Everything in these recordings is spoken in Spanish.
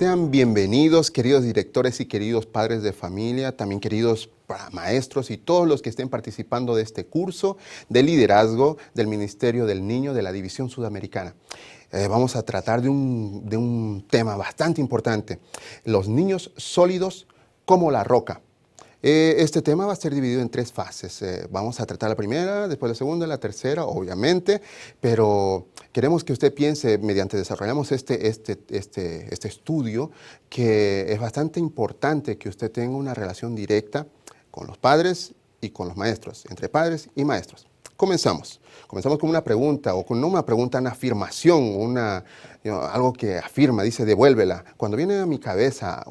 Sean bienvenidos, queridos directores y queridos padres de familia, también queridos maestros y todos los que estén participando de este curso de liderazgo del Ministerio del Niño de la División Sudamericana. Vamos a tratar de un tema bastante importante, los niños sólidos como la roca. Este tema va a ser dividido en tres fases. Vamos a tratar la primera, después la segunda, la tercera, obviamente, pero queremos que usted piense, mediante desarrollamos este estudio, que es bastante importante que usted tenga una relación directa con los padres y con los maestros, entre padres y maestros. Comenzamos con una pregunta, o con no una pregunta, una afirmación, algo que afirma, dice, devuélvela. Cuando viene a mi cabeza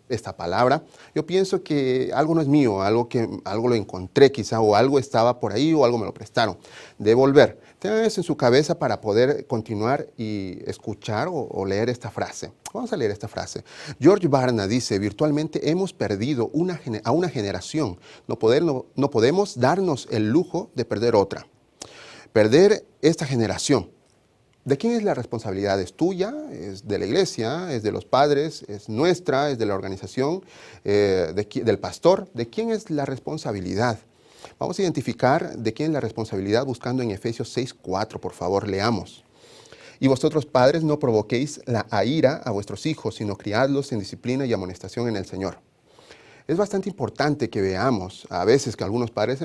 esta palabra, yo pienso que algo no es mío, algo lo encontré quizá, o algo estaba por ahí, o algo me lo prestaron. Devolver. Tengan eso en su cabeza para poder continuar y escuchar o leer esta frase. Vamos a leer esta frase. George Barna dice, virtualmente hemos perdido a una generación. No podemos darnos el lujo de perder otra. Perder esta generación. ¿De quién es la responsabilidad? ¿Es tuya? ¿Es de la iglesia? ¿Es de los padres? ¿Es nuestra? ¿Es de la organización? ¿Del pastor? ¿De quién es la responsabilidad? Vamos a identificar de quién es la responsabilidad buscando en Efesios 6:4, por favor, leamos. Y vosotros, padres, no provoquéis la ira a vuestros hijos, sino criadlos en disciplina y amonestación en el Señor. Es bastante importante que veamos, a veces que algunos padres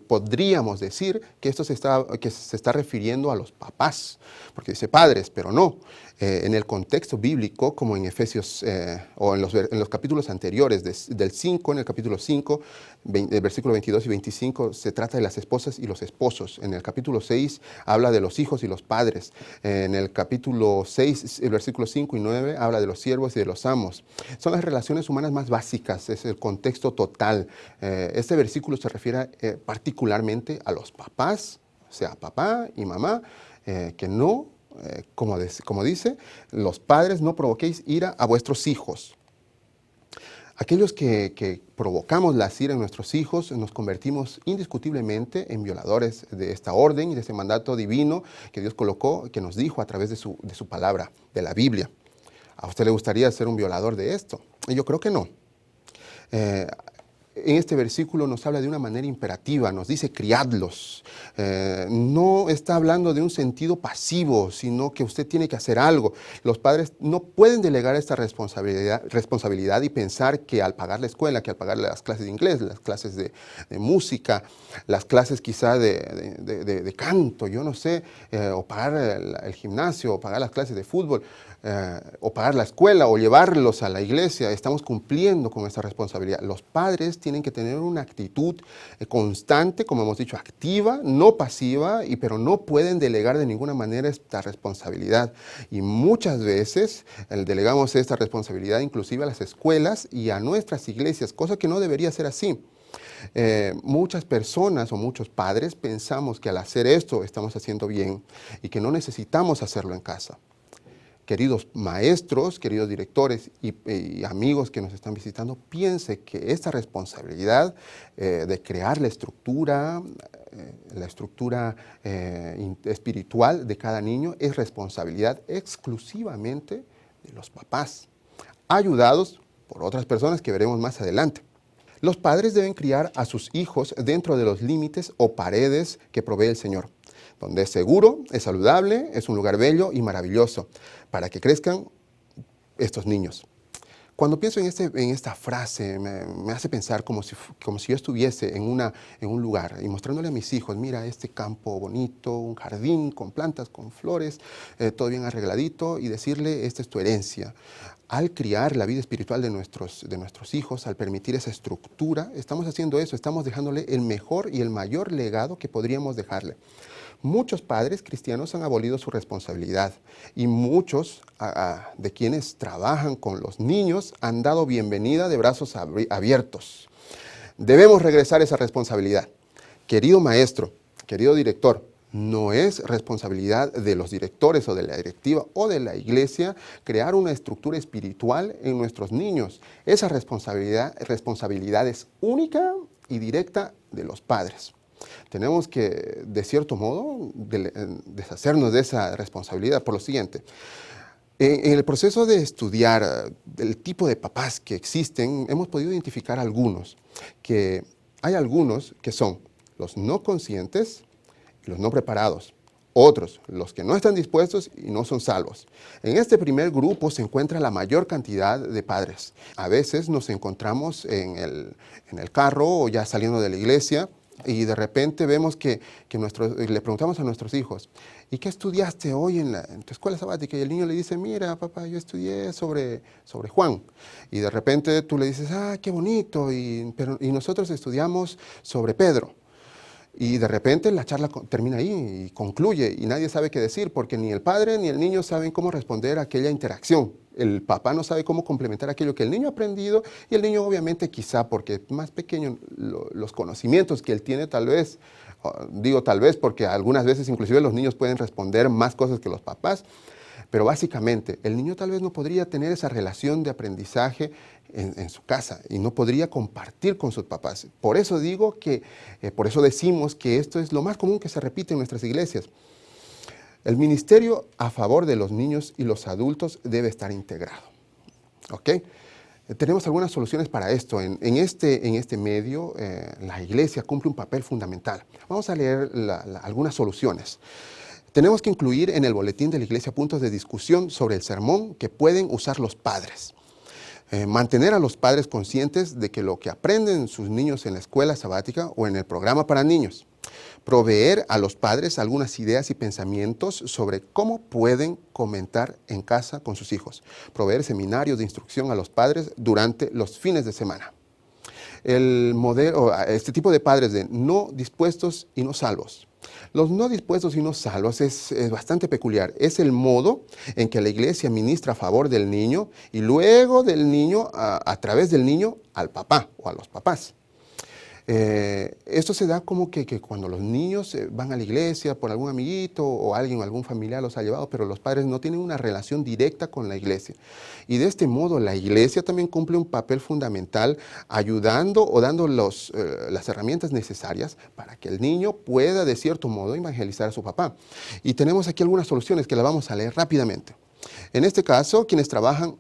podríamos decir que esto se está refiriendo a los papás, porque dice padres, pero no. En el contexto bíblico, como en Efesios, o en los capítulos anteriores, del 5, en el capítulo 5, versículo 22 y 25, se trata de las esposas y los esposos. En el capítulo 6 habla de los hijos y los padres. En el capítulo 6, el versículo 5 y 9, habla de los siervos y de los amos. Son las relaciones humanas más básicas, es el contexto total. Este versículo se refiere particularmente a los papás, o sea, papá y mamá, que no, como dice, los padres no provoquéis ira a vuestros hijos. Aquellos que provocamos la ira en nuestros hijos nos convertimos indiscutiblemente en violadores de esta orden y de ese mandato divino que Dios colocó, que nos dijo a través de su palabra, de la Biblia. ¿A usted le gustaría ser un violador de esto? Yo creo que no. En este versículo nos habla de una manera imperativa, nos dice criadlos. No está hablando de un sentido pasivo, sino que usted tiene que hacer algo. Los padres no pueden delegar esta responsabilidad y pensar que al pagar la escuela, que al pagar las clases de inglés, las clases de música, las clases quizá de canto, yo no sé, o pagar el gimnasio, o pagar las clases de fútbol, o pagar la escuela, o llevarlos a la iglesia, estamos cumpliendo con esta responsabilidad. Los padres tienen que tener una actitud constante, como hemos dicho, activa, no pasiva, pero no pueden delegar de ninguna manera esta responsabilidad. Y muchas veces delegamos esta responsabilidad inclusive a las escuelas y a nuestras iglesias, cosa que no debería ser así. Muchas personas o muchos padres pensamos que al hacer esto estamos haciendo bien y que no necesitamos hacerlo en casa. Queridos maestros, queridos directores y amigos que nos están visitando, piense que esta responsabilidad de crear la estructura espiritual de cada niño es responsabilidad exclusivamente de los papás, ayudados por otras personas que veremos más adelante. Los padres deben criar a sus hijos dentro de los límites o paredes que provee el Señor, donde es seguro, es saludable, es un lugar bello y maravilloso, para que crezcan estos niños. Cuando pienso en esta frase, me hace pensar como si yo estuviese en un lugar y mostrándole a mis hijos, mira este campo bonito, un jardín con plantas, con flores, todo bien arregladito, y decirle, esta es tu herencia. Al criar la vida espiritual de nuestros hijos, al permitir esa estructura, estamos haciendo eso, estamos dejándole el mejor y el mayor legado que podríamos dejarle. Muchos padres cristianos han abolido su responsabilidad y muchos de quienes trabajan con los niños han dado bienvenida de brazos abiertos. Debemos regresar esa responsabilidad. Querido maestro, querido director, no es responsabilidad de los directores o de la directiva o de la iglesia crear una estructura espiritual en nuestros niños. Esa responsabilidad es única y directa de los padres. Tenemos que, de cierto modo, deshacernos de esa responsabilidad por lo siguiente. En el proceso de estudiar el tipo de papás que existen, hemos podido identificar algunos, que hay algunos que son los no conscientes y los no preparados. Otros, los que no están dispuestos y no son salvos. En este primer grupo se encuentra la mayor cantidad de padres. A veces nos encontramos en el carro o ya saliendo de la iglesia y de repente vemos que le preguntamos a nuestros hijos, ¿y qué estudiaste hoy en tu escuela sabática? Y el niño le dice, mira, papá, yo estudié sobre Juan. Y de repente tú le dices, qué bonito, y nosotros estudiamos sobre Pedro. Y de repente la charla termina ahí y concluye y nadie sabe qué decir porque ni el padre ni el niño saben cómo responder a aquella interacción. El papá no sabe cómo complementar aquello que el niño ha aprendido y el niño obviamente quizá porque es más pequeño los conocimientos que él tiene tal vez, digo tal vez porque algunas veces inclusive los niños pueden responder más cosas que los papás, pero básicamente el niño tal vez no podría tener esa relación de aprendizaje en su casa y no podría compartir con sus papás. Por eso por eso decimos que esto es lo más común que se repite en nuestras iglesias. El ministerio a favor de los niños y los adultos debe estar integrado. ¿Ok? Tenemos algunas soluciones para esto. En este medio, la iglesia cumple un papel fundamental. Vamos a leer algunas soluciones. Tenemos que incluir en el boletín de la iglesia puntos de discusión sobre el sermón que pueden usar los padres. Mantener a los padres conscientes de que lo que aprenden sus niños en la escuela sabática o en el programa para niños. Proveer a los padres algunas ideas y pensamientos sobre cómo pueden comentar en casa con sus hijos. Proveer seminarios de instrucción a los padres durante los fines de semana. Este tipo de padres de no dispuestos y no salvos. Los no dispuestos y no salvos es bastante peculiar. Es el modo en que la iglesia ministra a favor del niño y luego del niño, a través del niño, al papá o a los papás. Esto se da como que cuando los niños van a la iglesia por algún amiguito o alguien, algún familiar los ha llevado, pero los padres no tienen una relación directa con la iglesia. Y de este modo la iglesia también cumple un papel fundamental ayudando o dando las herramientas necesarias para que el niño pueda de cierto modo evangelizar a su papá. Y tenemos aquí algunas soluciones que las vamos a leer rápidamente. En este caso, quienes trabajan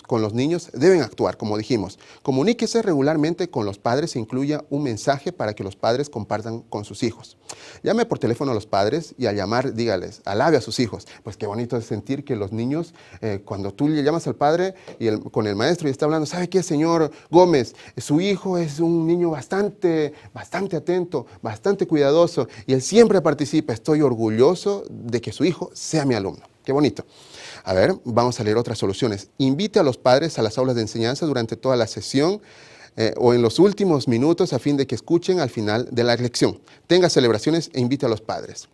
con los niños deben actuar, como dijimos. Comuníquese regularmente con los padres e incluya un mensaje para que los padres compartan con sus hijos. Llame por teléfono a los padres y al llamar, dígales, alabe a sus hijos. Pues qué bonito es sentir que los niños, cuando tú le llamas al padre con el maestro y está hablando, ¿sabe qué, señor Gómez? Su hijo es un niño bastante atento, bastante cuidadoso y él siempre participa. Estoy orgulloso de que su hijo sea mi alumno. Qué bonito. A ver, vamos a leer otras soluciones. Invite a los padres a las aulas de enseñanza durante toda la sesión o en los últimos minutos a fin de que escuchen al final de la lección. Tenga celebraciones e invite a los padres.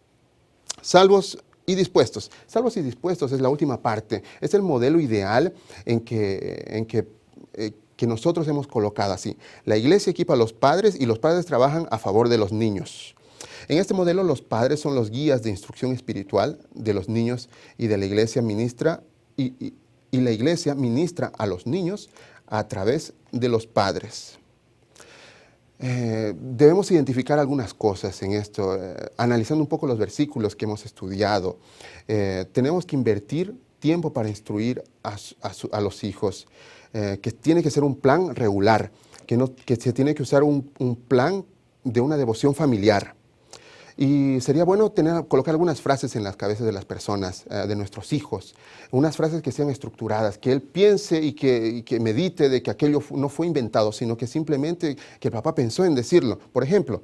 Salvos y dispuestos. Salvos y dispuestos es la última parte. Es el modelo ideal que nosotros hemos colocado así. La iglesia equipa a los padres y los padres trabajan a favor de los niños. En este modelo los padres son los guías de instrucción espiritual de los niños y de la iglesia ministra y la iglesia ministra a los niños a través de los padres. Debemos identificar algunas cosas en esto, analizando un poco los versículos que hemos estudiado. Tenemos que invertir tiempo para instruir a los hijos, que tiene que ser un plan regular, que se tiene que usar un plan de una devoción familiar. Y sería bueno colocar algunas frases en las cabezas de las personas, de nuestros hijos, unas frases que sean estructuradas, que él piense y que medite de que aquello no fue inventado, sino que simplemente que el papá pensó en decirlo. Por ejemplo,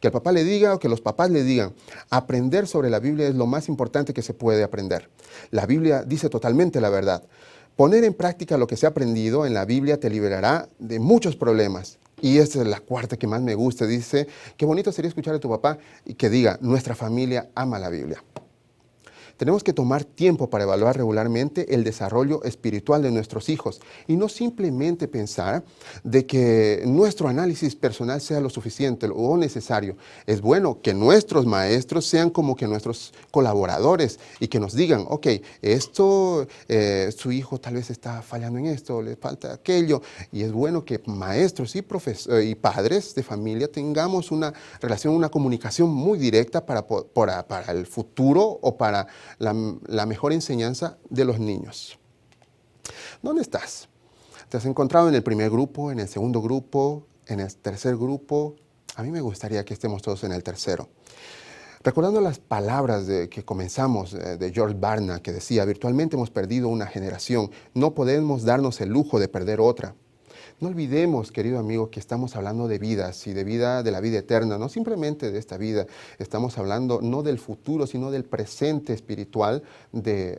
que el papá le diga o que los papás le digan, aprender sobre la Biblia es lo más importante que se puede aprender. La Biblia dice totalmente la verdad. Poner en práctica lo que se ha aprendido en la Biblia te liberará de muchos problemas. Y esta es la cuarta que más me gusta. Dice, qué bonito sería escuchar a tu papá y que diga, nuestra familia ama la Biblia. Tenemos que tomar tiempo para evaluar regularmente el desarrollo espiritual de nuestros hijos y no simplemente pensar de que nuestro análisis personal sea lo suficiente o necesario. Es bueno que nuestros maestros sean como que nuestros colaboradores y que nos digan, ok, su hijo tal vez está fallando en esto, le falta aquello. Y es bueno que maestros y padres de familia tengamos una relación, una comunicación muy directa para el futuro o para la mejor enseñanza de los niños. ¿Dónde estás? ¿Te has encontrado en el primer grupo, en el segundo grupo, en el tercer grupo? A mí me gustaría que estemos todos en el tercero. Recordando las palabras que comenzamos de George Barna, que decía: virtualmente hemos perdido una generación, no podemos darnos el lujo de perder otra. No olvidemos, querido amigo, que estamos hablando de vidas y de la vida eterna, no simplemente de esta vida. Estamos hablando no del futuro, sino del presente espiritual de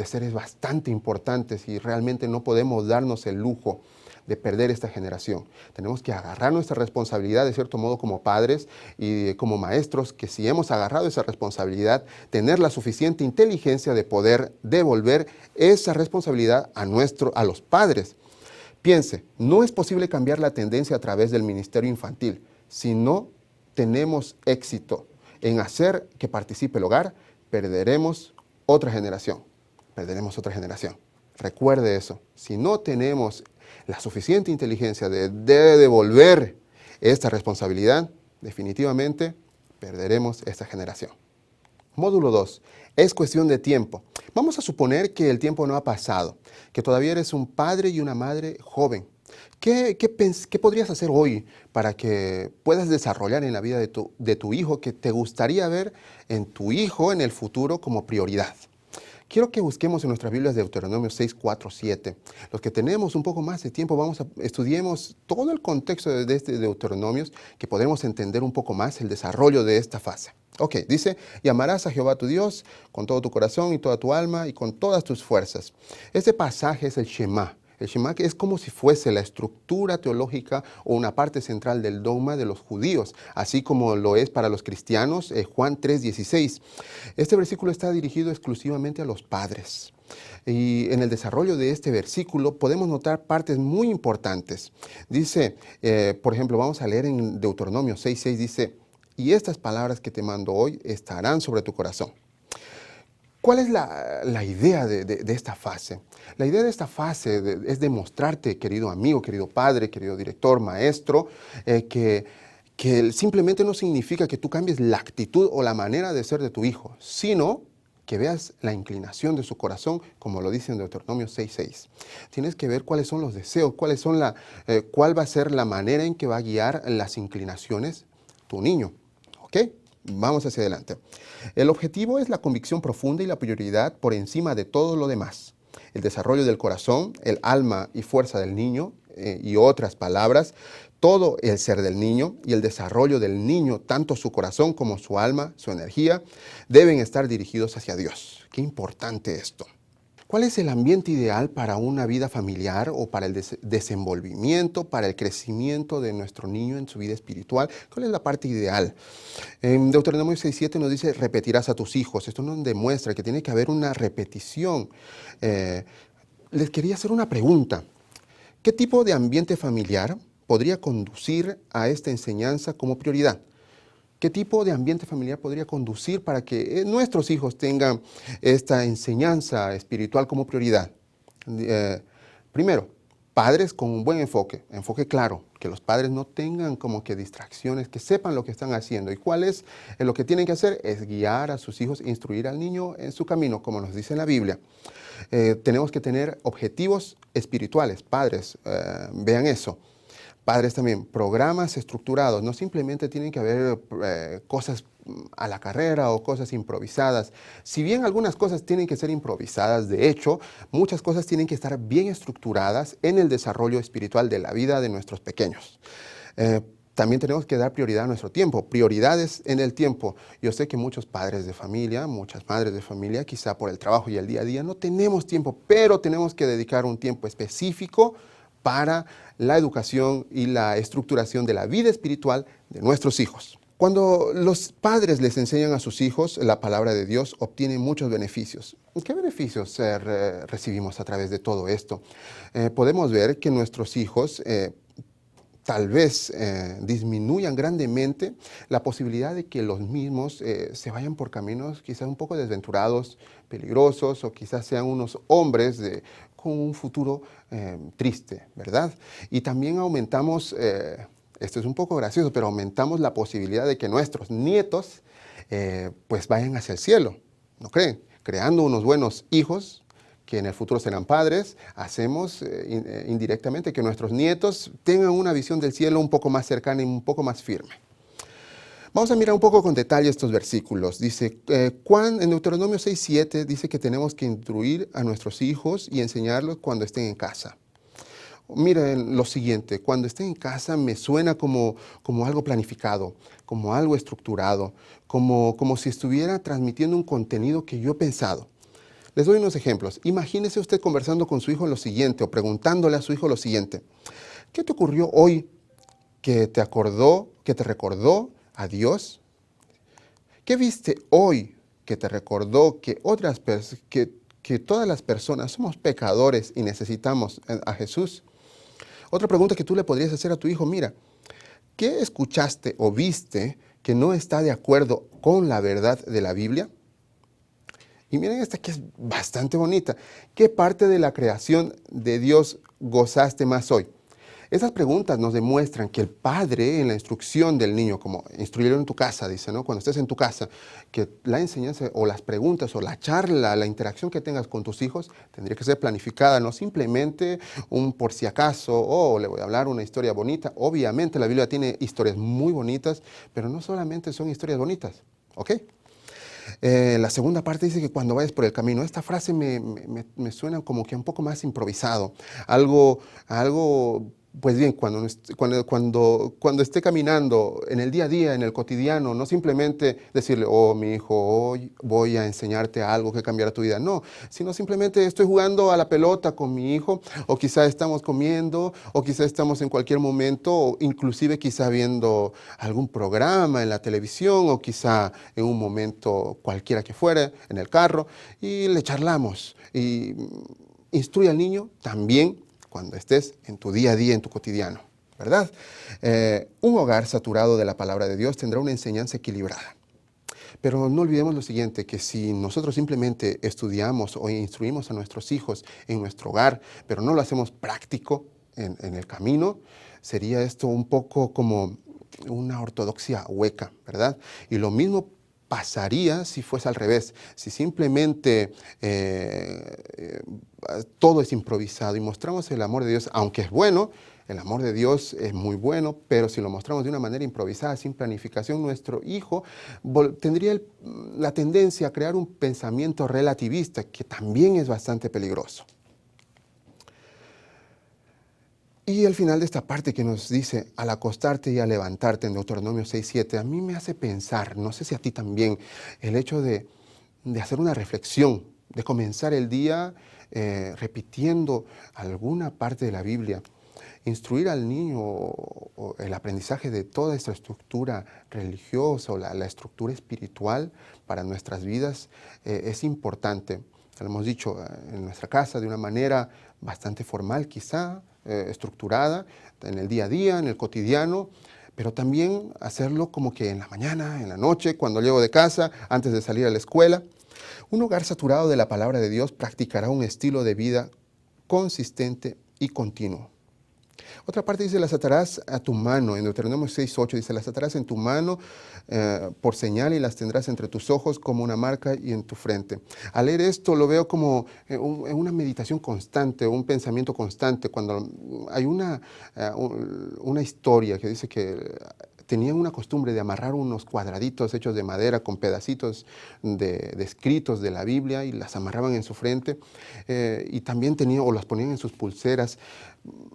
seres bastante importantes, y realmente no podemos darnos el lujo de perder esta generación. Tenemos que agarrar nuestra responsabilidad, de cierto modo, como padres y como maestros, que si hemos agarrado esa responsabilidad, tener la suficiente inteligencia de poder devolver esa responsabilidad a los padres. Piense, no es posible cambiar la tendencia a través del ministerio infantil. Si no tenemos éxito en hacer que participe el hogar, perderemos otra generación. Perderemos otra generación. Recuerde eso. Si no tenemos la suficiente inteligencia de devolver esta responsabilidad, definitivamente perderemos esta generación. Módulo 2. Es cuestión de tiempo. Vamos a suponer que el tiempo no ha pasado, que todavía eres un padre y una madre joven. ¿Qué podrías hacer hoy para que puedas desarrollar en la vida de tu hijo, que te gustaría ver en tu hijo en el futuro como prioridad? Quiero que busquemos en nuestras Biblias Deuteronomio 6, 4, 7. Los que tenemos un poco más de tiempo, estudiemos todo el contexto de este Deuteronomios, que podremos entender un poco más el desarrollo de esta fase. Ok, dice: y amarás a Jehová tu Dios con todo tu corazón y toda tu alma y con todas tus fuerzas. Este pasaje es el Shema. El Shema, que es como si fuese la estructura teológica o una parte central del dogma de los judíos, así como lo es para los cristianos, Juan 3:16. Este versículo está dirigido exclusivamente a los padres. Y en el desarrollo de este versículo podemos notar partes muy importantes. Dice, por ejemplo, vamos a leer en Deuteronomio 6:6, dice: y estas palabras que te mando hoy estarán sobre tu corazón. ¿Cuál es la idea de esta fase? La idea de esta fase es demostrarte, querido amigo, querido padre, querido director, maestro, que simplemente no significa que tú cambies la actitud o la manera de ser de tu hijo, sino que veas la inclinación de su corazón, como lo dice en Deuteronomio 6:6. Tienes que ver cuáles son los deseos, cuál va a ser la manera en que va a guiar las inclinaciones tu niño. ¿Ok? Vamos hacia adelante. El objetivo es la convicción profunda y la prioridad por encima de todo lo demás. El desarrollo del corazón, el alma y fuerza del niño, y otras palabras, todo el ser del niño y el desarrollo del niño, tanto su corazón como su alma, su energía, deben estar dirigidos hacia Dios. Qué importante esto. ¿Cuál es el ambiente ideal para una vida familiar o para el desenvolvimiento, para el crecimiento de nuestro niño en su vida espiritual? ¿Cuál es la parte ideal? En Deuteronomio 6:7 nos dice: repetirás a tus hijos. Esto nos demuestra que tiene que haber una repetición. Les quería hacer una pregunta. ¿Qué tipo de ambiente familiar podría conducir a esta enseñanza como prioridad? ¿Qué tipo de ambiente familiar podría conducir para que nuestros hijos tengan esta enseñanza espiritual como prioridad? Primero, padres con un buen enfoque claro, que los padres no tengan como que distracciones, que sepan lo que están haciendo. ¿Y cuál es lo que tienen que hacer? Es guiar a sus hijos, instruir al niño en su camino, como nos dice en la Biblia. Tenemos que tener objetivos espirituales. Padres, vean eso. Padres también, programas estructurados. No simplemente tienen que haber cosas a la carrera o cosas improvisadas. Si bien algunas cosas tienen que ser improvisadas, de hecho, muchas cosas tienen que estar bien estructuradas en el desarrollo espiritual de la vida de nuestros pequeños. También tenemos que dar prioridad a nuestro tiempo, prioridades en el tiempo. Yo sé que muchos padres de familia, muchas madres de familia, quizá por el trabajo y el día a día, no tenemos tiempo, pero tenemos que dedicar un tiempo específico para la educación y la estructuración de la vida espiritual de nuestros hijos. Cuando los padres les enseñan a sus hijos la palabra de Dios, obtienen muchos beneficios. ¿Qué beneficios recibimos a través de todo esto? Podemos ver que nuestros hijos tal vez disminuyan grandemente la posibilidad de que los mismos se vayan por caminos quizás un poco desventurados, peligrosos, o quizás sean unos hombres con un futuro triste, ¿verdad? Y también aumentamos, esto es un poco gracioso, pero aumentamos la posibilidad de que nuestros nietos pues vayan hacia el cielo, ¿no creen? creando unos buenos hijos, que en el futuro serán padres, hacemos indirectamente que nuestros nietos tengan una visión del cielo un poco más cercana y un poco más firme. Vamos a mirar un poco con detalle estos versículos. Dice, en Deuteronomio 6:7 dice que tenemos que instruir a nuestros hijos y enseñarlos cuando estén en casa. Miren lo siguiente, cuando estén en casa me suena como algo planificado, como algo estructurado, como si estuviera transmitiendo un contenido que yo he pensado. Les doy unos ejemplos. Imagínese usted conversando con su hijo lo siguiente o preguntándole a su hijo lo siguiente. ¿Qué te ocurrió hoy que te recordó a Dios? ¿Qué viste hoy que te recordó que todas las personas somos pecadores y necesitamos a Jesús? Otra pregunta que tú le podrías hacer a tu hijo, mira, ¿qué escuchaste o viste que no está de acuerdo con la verdad de la Biblia? Y miren esta que es bastante bonita. ¿Qué parte de la creación de Dios gozaste más hoy? Esas preguntas nos demuestran que el padre en la instrucción del niño, como instruirlo en tu casa, dice, ¿no? Cuando estés en tu casa, que la enseñanza o las preguntas o la charla, la interacción que tengas con tus hijos tendría que ser planificada, no simplemente un por si acaso, le voy a hablar una historia bonita. Obviamente la Biblia tiene historias muy bonitas, pero no solamente son historias bonitas, ¿ok? La segunda parte dice que cuando vayas por el camino. Esta frase me suena como que un poco más improvisado. Algo pues bien, cuando esté caminando en el día a día, en el cotidiano, no simplemente decirle, mi hijo, hoy voy a enseñarte algo que cambiará tu vida. No, sino simplemente estoy jugando a la pelota con mi hijo, o quizá estamos comiendo, o quizá estamos en cualquier momento, o inclusive quizá viendo algún programa en la televisión, o quizá en un momento cualquiera que fuera, en el carro, y le charlamos. Y instruye al niño también cuando estés en tu día a día, en tu cotidiano, ¿verdad? Un hogar saturado de la palabra de Dios tendrá una enseñanza equilibrada. Pero no olvidemos lo siguiente, que si nosotros simplemente estudiamos o instruimos a nuestros hijos en nuestro hogar, pero no lo hacemos práctico en el camino, sería esto un poco como una ortodoxia hueca, ¿verdad? Y lo mismo pasaría si fuese al revés, si simplemente todo es improvisado y mostramos el amor de Dios, aunque es bueno, el amor de Dios es muy bueno, pero si lo mostramos de una manera improvisada, sin planificación, nuestro hijo tendría la tendencia a crear un pensamiento relativista, que también es bastante peligroso. Y al final de esta parte que nos dice, al acostarte y al levantarte, en Deuteronomio 6:7, a mí me hace pensar, no sé si a ti también, el hecho de hacer una reflexión, de comenzar el día repitiendo alguna parte de la Biblia, instruir al niño o el aprendizaje de toda esta estructura religiosa o la estructura espiritual para nuestras vidas es importante. Lo hemos dicho en nuestra casa de una manera bastante formal quizá, estructurada, en el día a día, en el cotidiano, pero también hacerlo como que en la mañana, en la noche, cuando llego de casa, antes de salir a la escuela. Un hogar saturado de la palabra de Dios practicará un estilo de vida consistente y continuo. Otra parte dice, las atarás a tu mano. En Deuteronomio 6:8 dice, las atarás en tu mano por señal y las tendrás entre tus ojos como una marca y en tu frente. Al leer esto lo veo como una meditación constante, un pensamiento constante. Cuando hay una historia que dice que tenían una costumbre de amarrar unos cuadraditos hechos de madera con pedacitos de escritos de la Biblia y las amarraban en su frente y también las ponían en sus pulseras.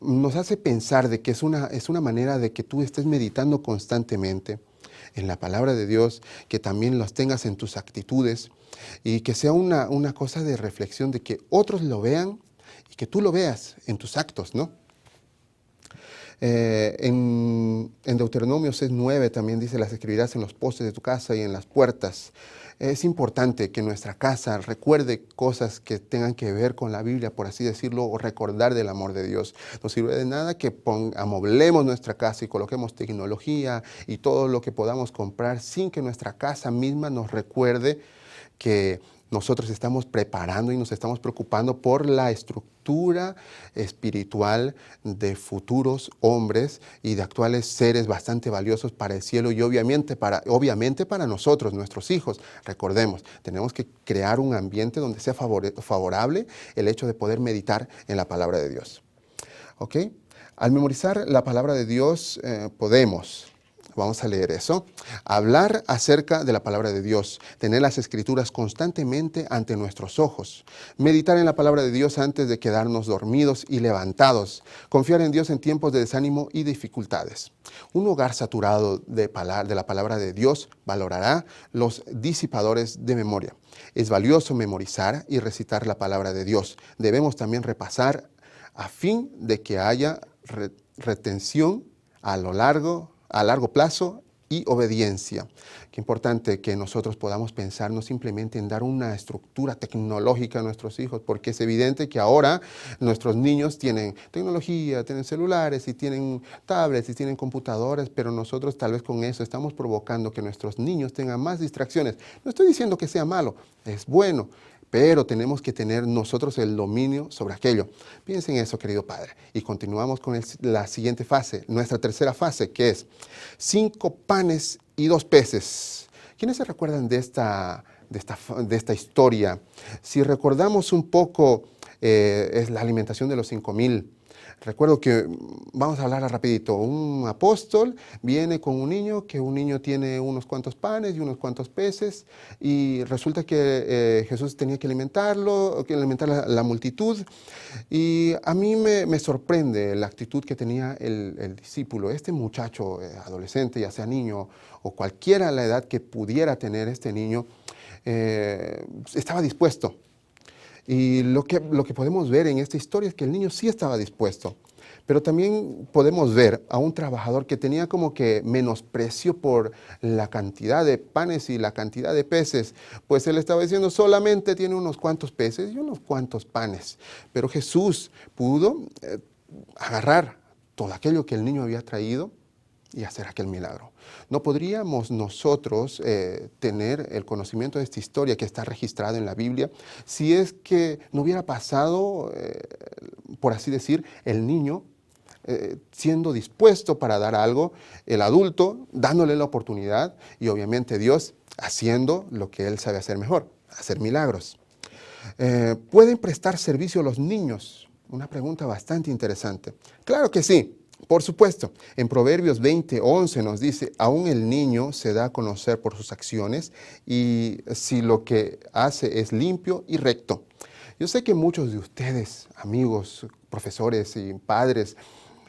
Nos hace pensar de que es una manera de que tú estés meditando constantemente en la palabra de Dios, que también las tengas en tus actitudes y que sea una cosa de reflexión, de que otros lo vean y que tú lo veas en tus actos, ¿no? En Deuteronomio 6:9 también dice, las escribirás en los postes de tu casa y en las puertas. Es importante que nuestra casa recuerde cosas que tengan que ver con la Biblia, por así decirlo, o recordar del amor de Dios. No sirve de nada que amoblemos nuestra casa y coloquemos tecnología y todo lo que podamos comprar sin que nuestra casa misma nos recuerde que nosotros estamos preparando y nos estamos preocupando por la estructura espiritual de futuros hombres y de actuales seres bastante valiosos para el cielo y obviamente para nosotros, nuestros hijos. Recordemos, tenemos que crear un ambiente donde sea favorable el hecho de poder meditar en la palabra de Dios. ¿Ok? Al memorizar la palabra de Dios podemos... Vamos a leer eso. Hablar acerca de la palabra de Dios, tener las escrituras constantemente ante nuestros ojos, meditar en la palabra de Dios antes de quedarnos dormidos y levantados, confiar en Dios en tiempos de desánimo y dificultades. Un hogar saturado de la palabra de Dios valorará los disipadores de memoria. Es valioso memorizar y recitar la palabra de Dios. Debemos también repasar a fin de que haya retención a largo plazo y obediencia. Qué importante que nosotros podamos pensar no simplemente en dar una estructura tecnológica a nuestros hijos, porque es evidente que ahora nuestros niños tienen tecnología, tienen celulares y tienen tablets y tienen computadoras, pero nosotros tal vez con eso estamos provocando que nuestros niños tengan más distracciones. No estoy diciendo que sea malo, es bueno, pero tenemos que tener nosotros el dominio sobre aquello. Piensen en eso, querido padre. Y continuamos con la siguiente fase, nuestra tercera fase, que es 5 panes y 2 peces. ¿Quiénes se recuerdan de esta historia? Si recordamos un poco, es la alimentación de los 5,000. Recuerdo que, vamos a hablar rapidito, un apóstol viene con un niño tiene unos cuantos panes y unos cuantos peces, y resulta que Jesús tenía que alimentar la multitud, y a mí me sorprende la actitud que tenía el discípulo, este muchacho adolescente, ya sea niño o cualquiera la edad que pudiera tener este niño, estaba dispuesto. Y lo que podemos ver en esta historia es que el niño sí estaba dispuesto, pero también podemos ver a un trabajador que tenía como que menosprecio por la cantidad de panes y la cantidad de peces, pues él estaba diciendo solamente tiene unos cuantos peces y unos cuantos panes, pero Jesús pudo agarrar todo aquello que el niño había traído y hacer aquel milagro. ¿No podríamos nosotros tener el conocimiento de esta historia que está registrada en la Biblia si es que no hubiera pasado, por así decir, el niño siendo dispuesto para dar algo, el adulto dándole la oportunidad y obviamente Dios haciendo lo que Él sabe hacer mejor, hacer milagros? ¿Pueden prestar servicio los niños? Una pregunta bastante interesante. Claro que sí. Por supuesto, en Proverbios 20:11 nos dice, aún el niño se da a conocer por sus acciones y si lo que hace es limpio y recto. Yo sé que muchos de ustedes, amigos, profesores y padres,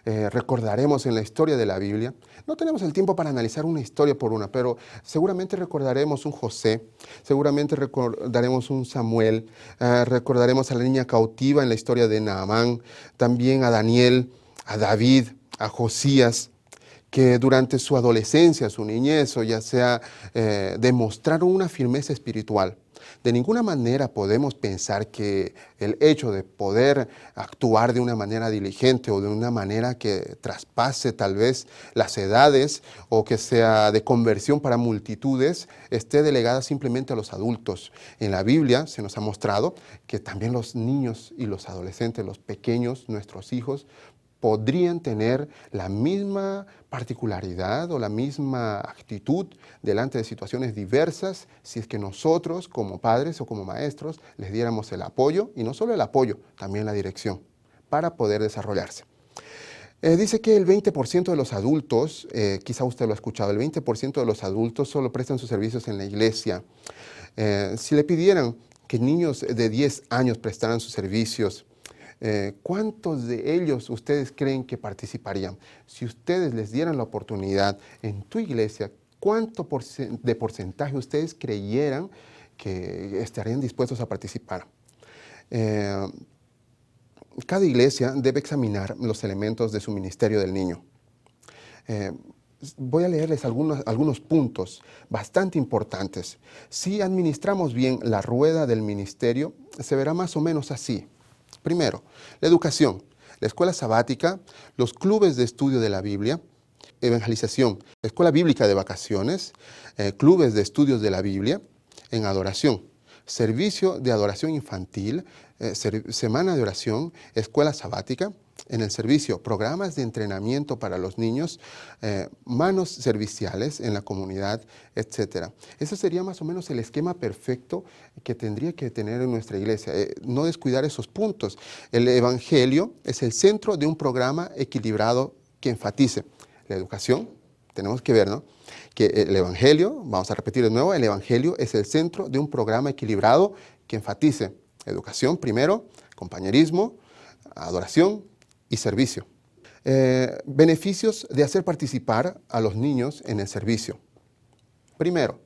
recordaremos en la historia de la Biblia. No tenemos el tiempo para analizar una historia por una, pero seguramente recordaremos un José, seguramente recordaremos un Samuel, recordaremos a la niña cautiva en la historia de Naamán, también a Daniel, a David, a Josías, que durante su adolescencia, su niñez, o ya sea, demostraron una firmeza espiritual. De ninguna manera podemos pensar que el hecho de poder actuar de una manera diligente o de una manera que traspase tal vez las edades o que sea de conversión para multitudes, esté delegada simplemente a los adultos. En la Biblia se nos ha mostrado que también los niños y los adolescentes, los pequeños, nuestros hijos, podrían tener la misma particularidad o la misma actitud delante de situaciones diversas si es que nosotros como padres o como maestros les diéramos el apoyo, y no solo el apoyo, también la dirección para poder desarrollarse. Dice que el 20% de los adultos, quizá usted lo ha escuchado, el 20% de los adultos solo prestan sus servicios en la iglesia. Si le pidieran que niños de 10 años prestaran sus servicios, ¿cuántos de ellos ustedes creen que participarían? Si ustedes les dieran la oportunidad en tu iglesia, ¿cuánto de porcentaje ustedes creyeran que estarían dispuestos a participar? Cada iglesia debe examinar los elementos de su ministerio del niño. Voy a leerles algunos puntos bastante importantes. Si administramos bien la rueda del ministerio, se verá más o menos así. Primero, la educación, la escuela sabática, los clubes de estudio de la Biblia, evangelización, escuela bíblica de vacaciones, clubes de estudios de la Biblia, en adoración, servicio de adoración infantil, semana de oración, escuela sabática. En el servicio, programas de entrenamiento para los niños, manos serviciales en la comunidad, etcétera. Ese sería más o menos el esquema perfecto que tendría que tener en nuestra iglesia. No descuidar esos puntos. El Evangelio es el centro de un programa equilibrado que enfatice la educación. Tenemos que ver, ¿no?, que el Evangelio, vamos a repetir de nuevo, el Evangelio es el centro de un programa equilibrado que enfatice educación primero, compañerismo, adoración y servicio. Beneficios de hacer participar a los niños en el servicio. Primero,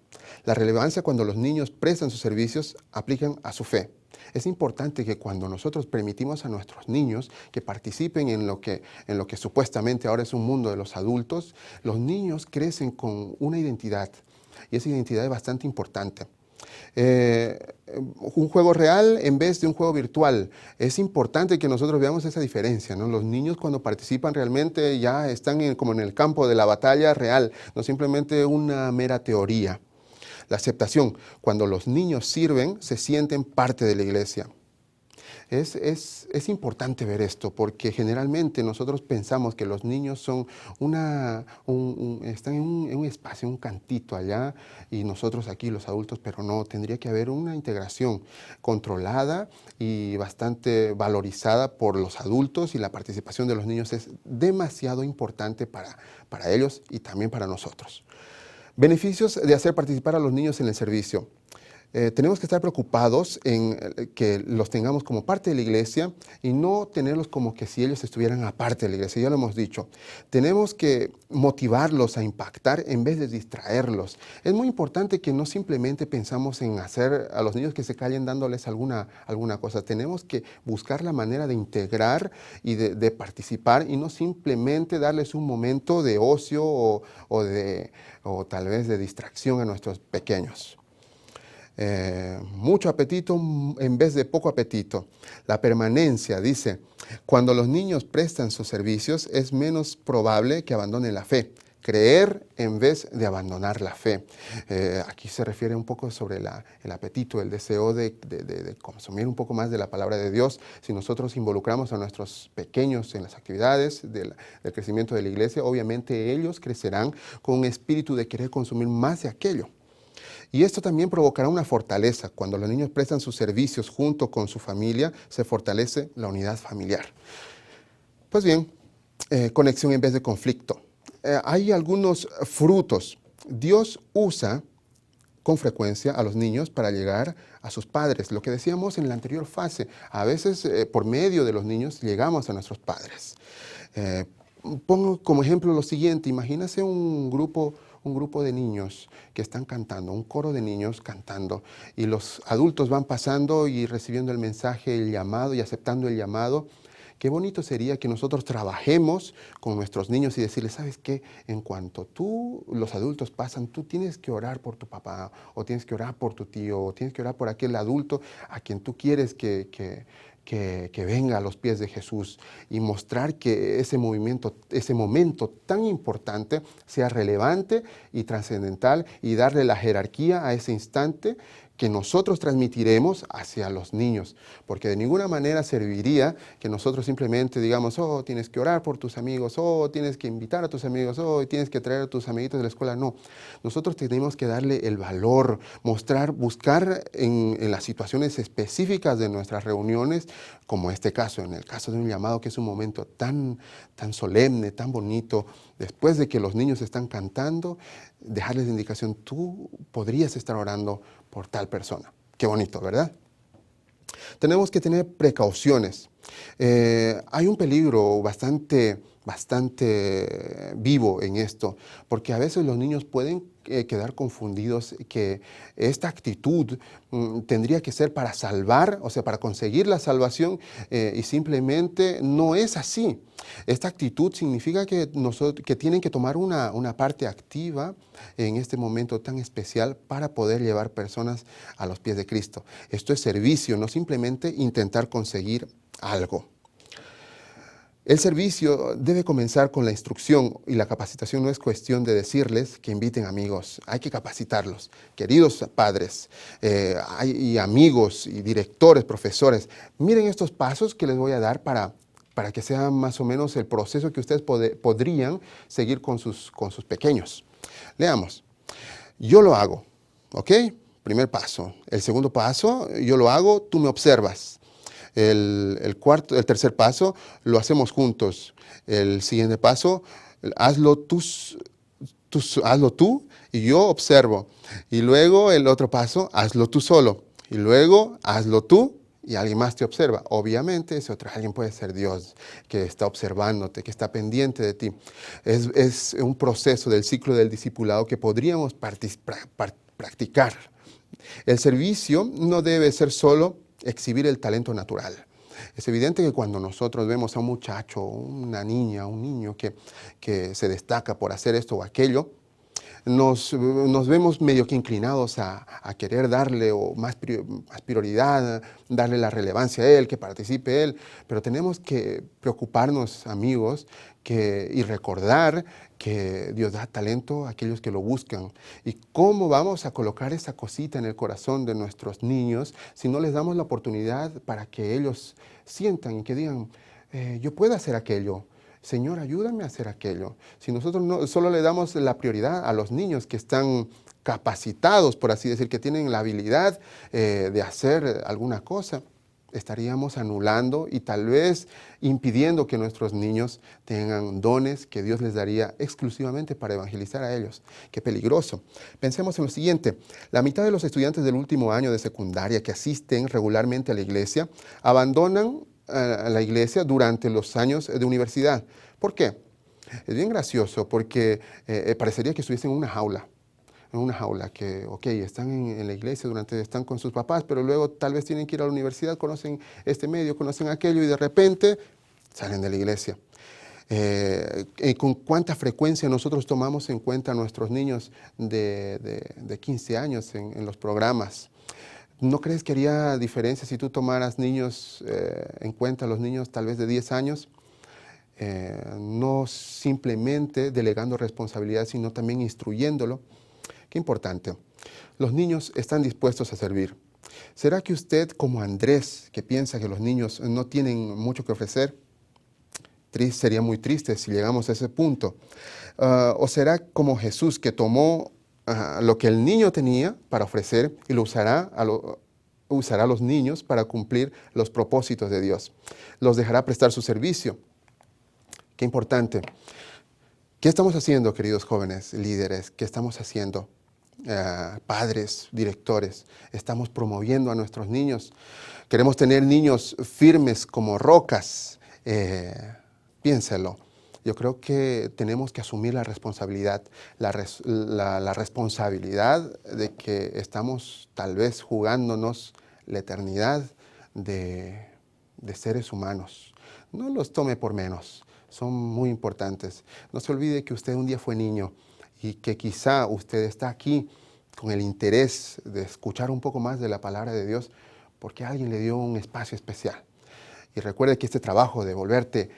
la relevancia cuando los niños prestan sus servicios aplican a su fe. Es importante que cuando nosotros permitimos a nuestros niños que participen en lo que supuestamente ahora es un mundo de los adultos, los niños crecen con una identidad y esa identidad es bastante importante. Un juego real en vez de un juego virtual. Es importante que nosotros veamos esa diferencia, ¿no? Los niños cuando participan realmente ya están como en el campo de la batalla real, no simplemente una mera teoría. La aceptación. Cuando los niños sirven, se sienten parte de la iglesia. Es importante ver esto porque generalmente nosotros pensamos que los niños son están en un espacio, un cantito allá y nosotros aquí los adultos, pero no, tendría que haber una integración controlada y bastante valorizada por los adultos y la participación de los niños es demasiado importante para ellos y también para nosotros. Beneficios de hacer participar a los niños en el servicio. Tenemos que estar preocupados en que los tengamos como parte de la iglesia y no tenerlos como que si ellos estuvieran aparte de la iglesia, ya lo hemos dicho. Tenemos que motivarlos a impactar en vez de distraerlos. Es muy importante que no simplemente pensamos en hacer a los niños que se callen dándoles alguna cosa. Tenemos que buscar la manera de integrar y de participar y no simplemente darles un momento de ocio o tal vez de distracción a nuestros pequeños. Mucho apetito en vez de poco apetito. La permanencia, dice, cuando los niños prestan sus servicios es menos probable que abandonen la fe. Creer en vez de abandonar la fe. Aquí se refiere un poco sobre el apetito, el deseo de consumir un poco más de la palabra de Dios. Si nosotros involucramos a nuestros pequeños en las actividades del crecimiento de la iglesia, obviamente ellos crecerán con un espíritu de querer consumir más de aquello. Y esto también provocará una fortaleza. Cuando los niños prestan sus servicios junto con su familia, se fortalece la unidad familiar. Pues bien, conexión en vez de conflicto. Hay algunos frutos. Dios usa con frecuencia a los niños para llegar a sus padres. Lo que decíamos en la anterior fase, a veces por medio de los niños llegamos a nuestros padres. Pongo como ejemplo lo siguiente, imagínese un grupo de niños que están cantando, un coro de niños cantando, y los adultos van pasando y recibiendo el mensaje, el llamado y aceptando el llamado. Qué bonito sería que nosotros trabajemos con nuestros niños y decirles, ¿sabes qué? En cuanto los adultos pasan, tú tienes que orar por tu papá, o tienes que orar por tu tío, o tienes que orar por aquel adulto a quien tú quieres que venga a los pies de Jesús y mostrar que ese momento tan importante sea relevante y trascendental y darle la jerarquía a ese instante que nosotros transmitiremos hacia los niños, porque de ninguna manera serviría que nosotros simplemente digamos, oh, tienes que orar por tus amigos, oh, tienes que invitar a tus amigos, oh, tienes que traer a tus amiguitos de la escuela. No, nosotros tenemos que darle el valor, buscar en las situaciones específicas de nuestras reuniones, como este caso, en el caso de un llamado que es un momento tan solemne, tan bonito, después de que los niños están cantando, dejarles la indicación, tú podrías estar orando por tal persona. Qué bonito, ¿verdad? Tenemos que tener precauciones. Hay un peligro bastante vivo en esto, porque a veces los niños pueden quedar confundidos que esta actitud tendría que ser para salvar, o sea, para conseguir la salvación, y simplemente no es así. Esta actitud significa que tienen que tomar una parte activa en este momento tan especial para poder llevar personas a los pies de Cristo. Esto es servicio, no simplemente intentar conseguir algo. El servicio debe comenzar con la instrucción y la capacitación no es cuestión de decirles que inviten amigos, hay que capacitarlos. Queridos padres, y amigos y directores, profesores, miren estos pasos que les voy a dar para que sea más o menos el proceso que ustedes podrían seguir con sus pequeños. Leamos. Yo lo hago, ¿ok? Primer paso. El segundo paso, yo lo hago, tú me observas. El tercer paso, lo hacemos juntos. El siguiente paso, hazlo tú y yo observo. Y luego el otro paso, hazlo tú solo. Y luego hazlo tú y alguien más te observa. Obviamente ese otro alguien puede ser Dios, que está observándote, que está pendiente de ti. Es un proceso del ciclo del discipulado que podríamos practicar. El servicio no debe ser solo exhibir el talento natural. Es evidente que cuando nosotros vemos a un muchacho, una niña, un niño que se destaca por hacer esto o aquello, nos vemos medio que inclinados a querer darle más prioridad, darle la relevancia a él, que participe él, pero tenemos que preocuparnos, amigos, y recordar que Dios da talento a aquellos que lo buscan. ¿Y cómo vamos a colocar esa cosita en el corazón de nuestros niños si no les damos la oportunidad para que ellos sientan y que digan, yo puedo hacer aquello? Señor, ayúdame a hacer aquello. Si nosotros no, solo le damos la prioridad a los niños que están capacitados, por así decir, que tienen la habilidad de hacer alguna cosa, estaríamos anulando y tal vez impidiendo que nuestros niños tengan dones que Dios les daría exclusivamente para evangelizar a ellos. Qué peligroso. Pensemos en lo siguiente. La mitad de los estudiantes del último año de secundaria que asisten regularmente a la iglesia abandonan a la iglesia durante los años de universidad. ¿Por qué? Es bien gracioso porque parecería que estuviesen en una jaula, que, ok, están en la iglesia, están con sus papás, pero luego tal vez tienen que ir a la universidad, conocen este medio, conocen aquello y de repente salen de la iglesia. ¿Con cuánta frecuencia nosotros tomamos en cuenta a nuestros niños de 15 años en los programas? ¿No crees que haría diferencia si tú tomaras niños en cuenta, los niños tal vez de 10 años? No simplemente delegando responsabilidad, sino también instruyéndolo. Qué importante. Los niños están dispuestos a servir. ¿Será que usted, como Andrés, que piensa que los niños no tienen mucho que ofrecer? Sería muy triste si llegamos a ese punto. ¿O será como Jesús, que tomó lo que el niño tenía para ofrecer y lo usará a los niños para cumplir los propósitos de Dios? Los dejará prestar su servicio. Qué importante. ¿Qué estamos haciendo, queridos jóvenes, líderes? ¿Qué estamos haciendo? Padres, directores, estamos promoviendo a nuestros niños. Queremos tener niños firmes como rocas. Piénselo. Yo creo que tenemos que asumir la responsabilidad, la responsabilidad de que estamos tal vez jugándonos la eternidad de seres humanos. No los tome por menos, son muy importantes. No se olvide que usted un día fue niño y que quizá usted está aquí con el interés de escuchar un poco más de la palabra de Dios porque alguien le dio un espacio especial. Y recuerde que este trabajo de volverte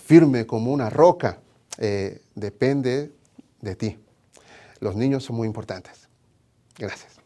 firme como una roca depende de ti. Los niños son muy importantes. Gracias.